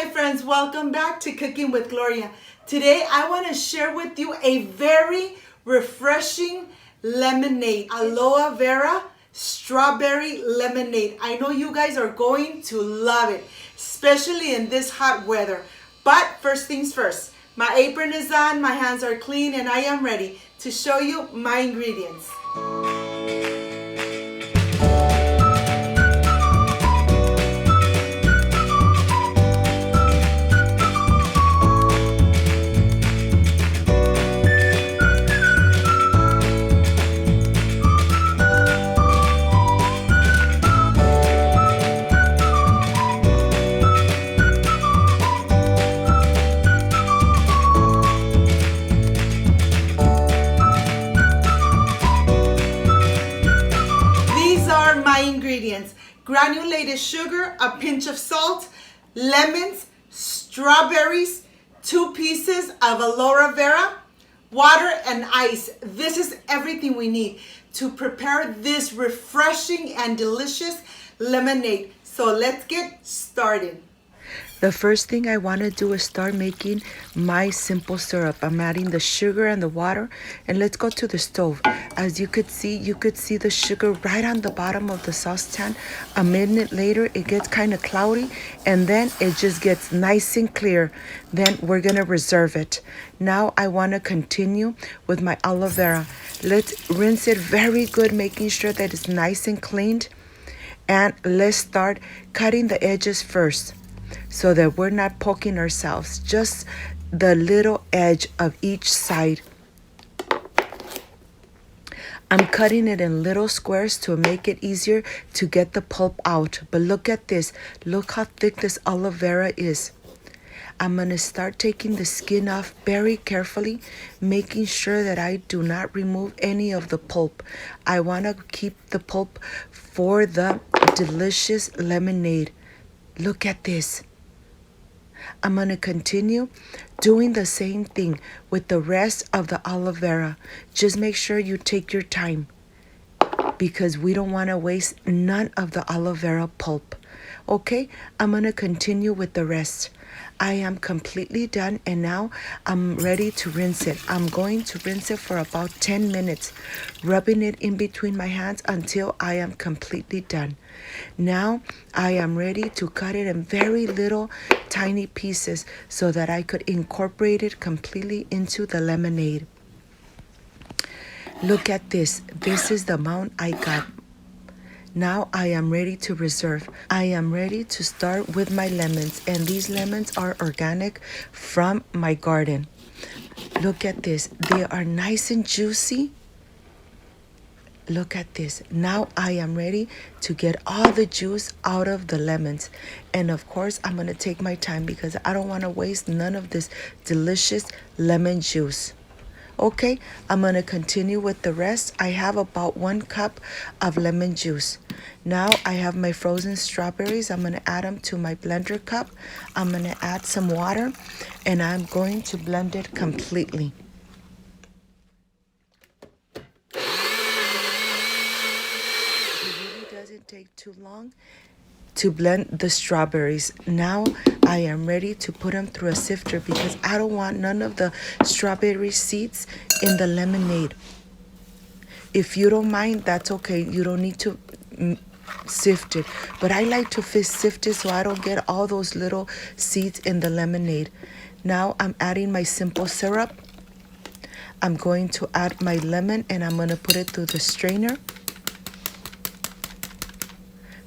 my friends, welcome back to Cooking with Gloria. Today I want to share with you a very refreshing lemonade, Aloe Vera Strawberry lemonade. I know you guys are going to love it, especially in this hot weather. But first things first, my apron is on, my hands are clean, and I am ready to show you my ingredients. My ingredients: granulated sugar, a pinch of salt, lemons, strawberries, 2 pieces of aloe vera, water, and ice. This is everything we need to prepare this refreshing and delicious lemonade. So let's get started. The first thing I want to do is start making my simple syrup. I'm adding the sugar and the water, and let's go to the stove. As you could see the sugar right on the bottom of the saucepan. A minute later, it gets kind of cloudy, and then it just gets nice and clear. Then we're going to reserve it. Now I want to continue with my aloe vera. Let's rinse it very good, making sure that it's nice and cleaned. And let's start cutting the edges first, so that we're not poking ourselves, just the little edge of each side. I'm cutting it in little squares to make it easier to get the pulp out. But look at this. Look how thick this aloe vera is. I'm going to start taking the skin off very carefully, making sure that I do not remove any of the pulp. I want to keep the pulp for the delicious lemonade. Look at this. I'm going to continue doing the same thing with the rest of the aloe vera. Just make sure you take your time, because we don't want to waste none of the aloe vera pulp. Okay, I'm going to continue with the rest. I am completely done, and now I'm ready to rinse it. I'm going to rinse it for about 10 minutes, rubbing it in between my hands until I am completely done. Now I am ready to cut it in very little tiny pieces so that I could incorporate it completely into the lemonade. Look at this. This is the amount I got. Now I am ready to reserve. I am ready to start with my lemons, and these lemons are organic from my garden. Look at this. They are nice and juicy. Look at this. Now I am ready to get all the juice out of the lemons. And of course, I'm going to take my time because I don't want to waste none of this delicious lemon juice. Okay, I'm going to continue with the rest. I have about 1 cup of lemon juice. Now I have my frozen strawberries. I'm going to add them to my blender cup. I'm going to add some water, and I'm going to blend it completely. It really doesn't take too long to blend the strawberries. Now I am ready to put them through a sifter because I don't want none of the strawberry seeds in the lemonade. If you don't mind, that's okay. You don't need to sift it. But I like to sift it so I don't get all those little seeds in the lemonade. Now I'm adding my simple syrup. I'm going to add my lemon, and I'm going to put it through the strainer,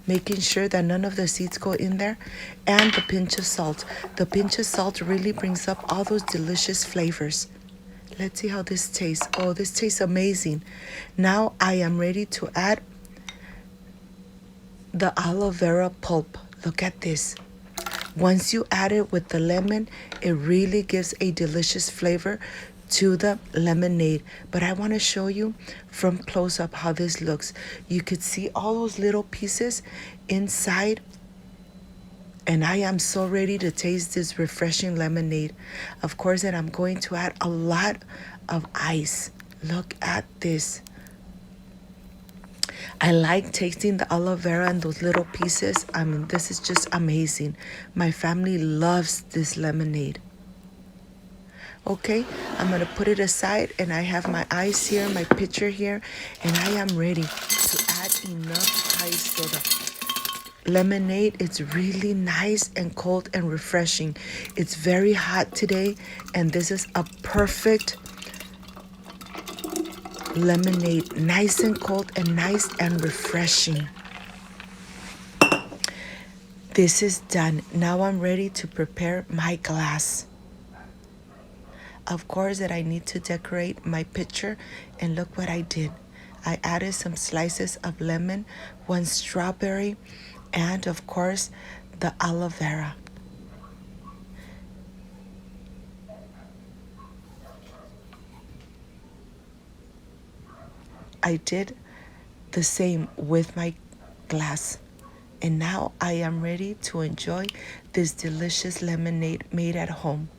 making sure that none of the seeds go in there, and the pinch of salt. The pinch of salt really brings up all those delicious flavors. Let's see how this tastes. Oh, this tastes amazing. Now I am ready to add the aloe vera pulp. Look at this. Once you add it with the lemon, it really gives a delicious flavor to the lemonade. But I want to show you from close up how this looks. You could see all those little pieces inside, and I am so ready to taste this refreshing lemonade. Of course, and I'm going to add a lot of ice. Look at this. I like tasting the aloe vera and those little pieces. I mean, this is just amazing. My family loves this lemonade. Okay, I'm gonna put it aside, and I have my ice here, my pitcher here, and I am ready to add enough ice so the lemonade is really nice and cold and refreshing. It's very hot today, and this is a perfect lemonade, nice and cold and nice and refreshing. This is done. Now I'm ready to prepare my glass. Of course that I need to decorate my pitcher, and look what I did. I added some slices of lemon, one strawberry, and of course the aloe vera. I did the same with my glass. And now I am ready to enjoy this delicious lemonade made at home.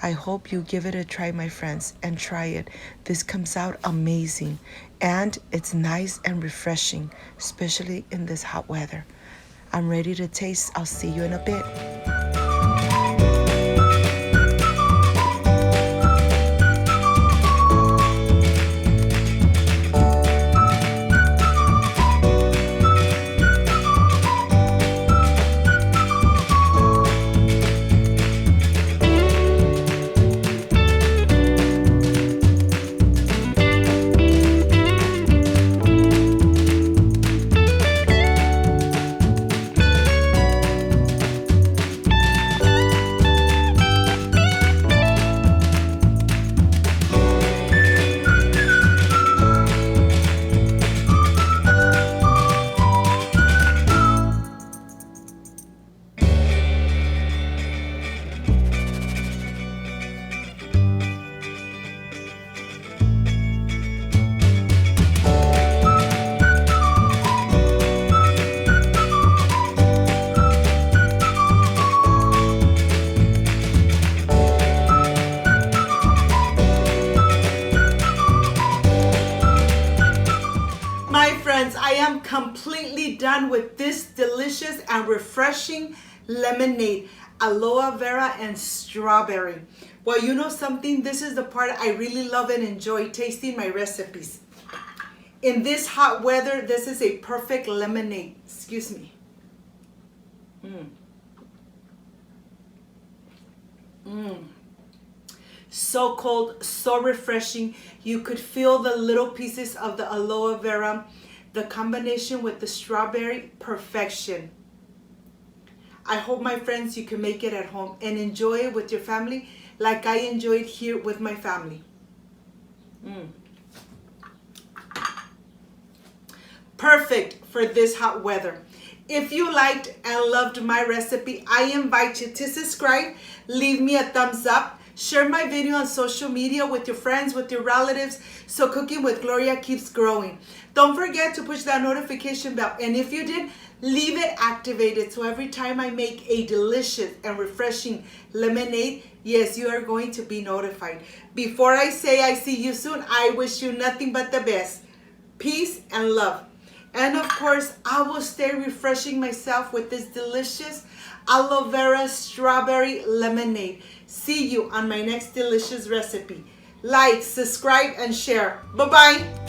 I hope you give it a try, my friends, and try it. This comes out amazing, and it's nice and refreshing, especially in this hot weather. I'm ready to taste. I'll see you in a bit. I am completely done with this delicious and refreshing lemonade, aloe vera and strawberry. Well, you know something? This is the part I really love and enjoy tasting my recipes. In this hot weather, this is a perfect lemonade. Excuse me. So cold, so refreshing. You could feel the little pieces of the aloe vera. The combination with the strawberry, perfection. I hope, my friends, you can make it at home and enjoy it with your family like I enjoyed here with my family. Perfect for this hot weather. If you liked and loved my recipe, I invite you to subscribe, leave me a thumbs up, share my video on social media with your friends, with your relatives, so Cooking with Gloria keeps growing. Don't forget to push that notification bell, and if you did, leave it activated so every time I make a delicious and refreshing lemonade, yes, you are going to be notified. Before I say I see you soon, I wish you nothing but the best. Peace and love. And of course, I will stay refreshing myself with this delicious aloe vera strawberry lemonade. See you on my next delicious recipe. Like, subscribe, and share. Bye-bye.